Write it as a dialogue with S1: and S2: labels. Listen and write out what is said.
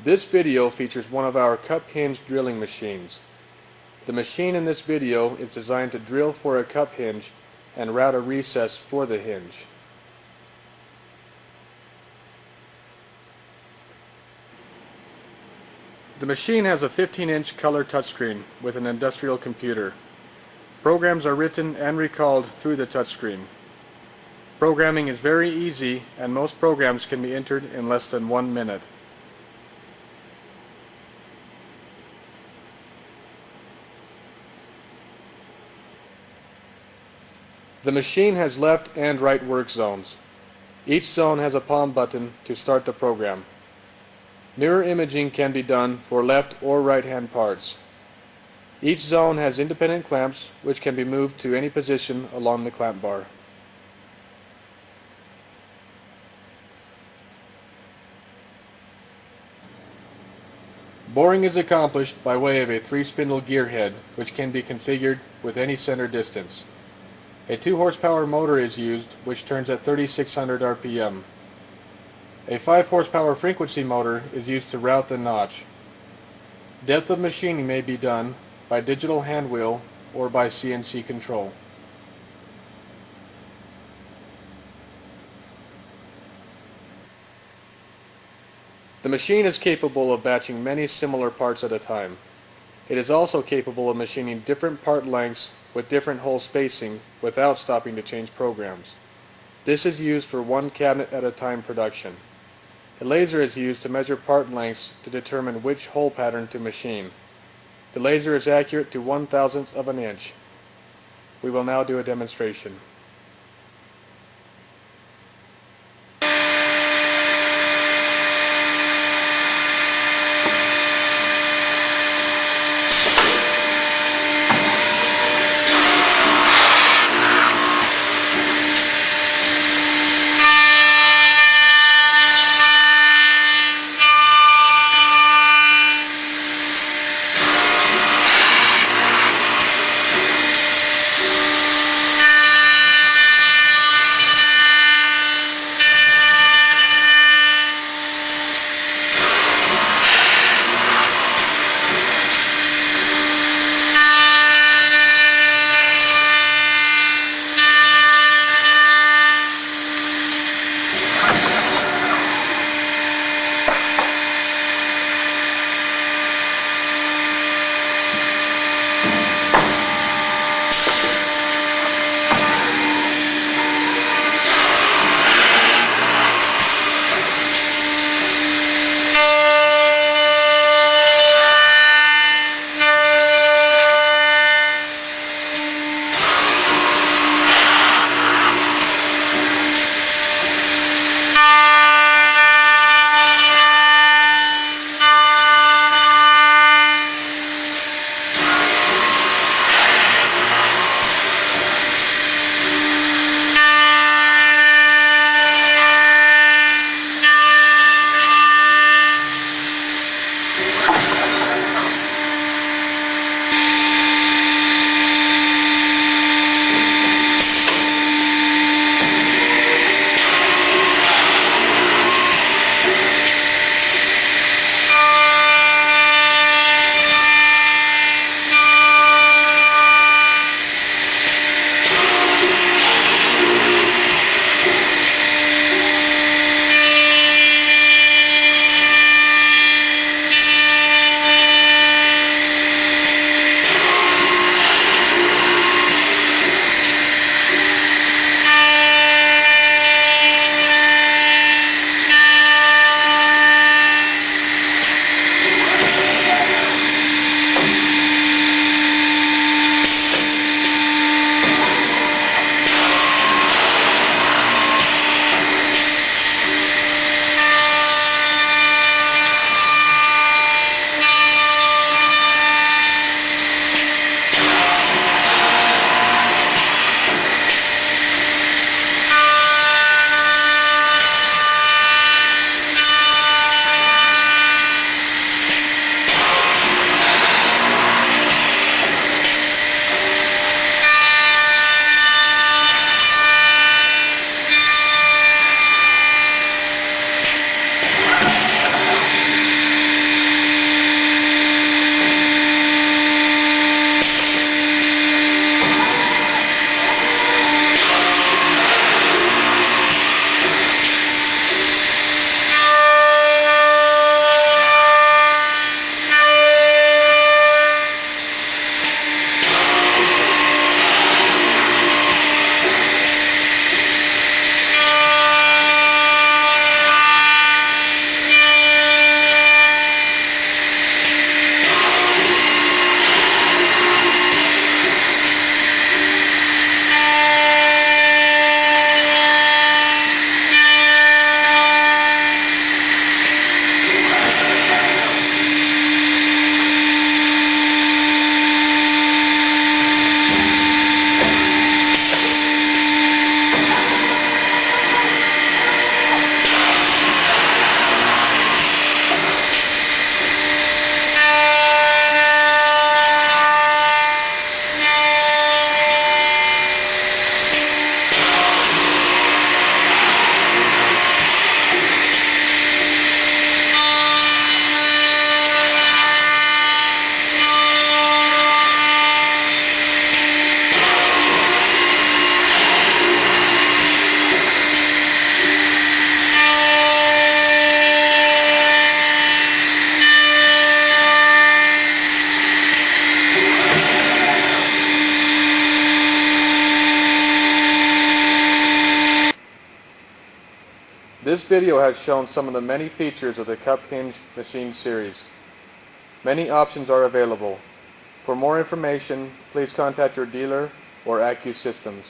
S1: This video features one of our cup hinge drilling machines. The machine in this video is designed to drill for a cup hinge and route a recess for the hinge. The machine has a 15-inch color touchscreen with an industrial computer. Programs are written and recalled through the touchscreen. Programming is very easy and most programs can be entered in less than 1 minute. The machine has left and right work zones. Each zone has a palm button to start the program. Mirror imaging can be done for left or right hand parts. Each zone has independent clamps which can be moved to any position along the clamp bar. Boring is accomplished by way of a 3-spindle gearhead which can be configured with any center distance. A 2 horsepower motor is used which turns at 3600 RPM. A 5 horsepower frequency motor is used to route the notch. Depth of machining may be done by digital hand wheel or by CNC control. The machine is capable of batching many similar parts at a time. It is also capable of machining different part lengths with different hole spacing without stopping to change programs. This is used for one cabinet at a time production. A laser is used to measure part lengths to determine which hole pattern to machine. The laser is accurate to 1/1000th of an inch. We will now do a demonstration. video has shown some of the many features of the cup hinge machine series. Many options are available. For more information, please contact your dealer or Accu-Systems.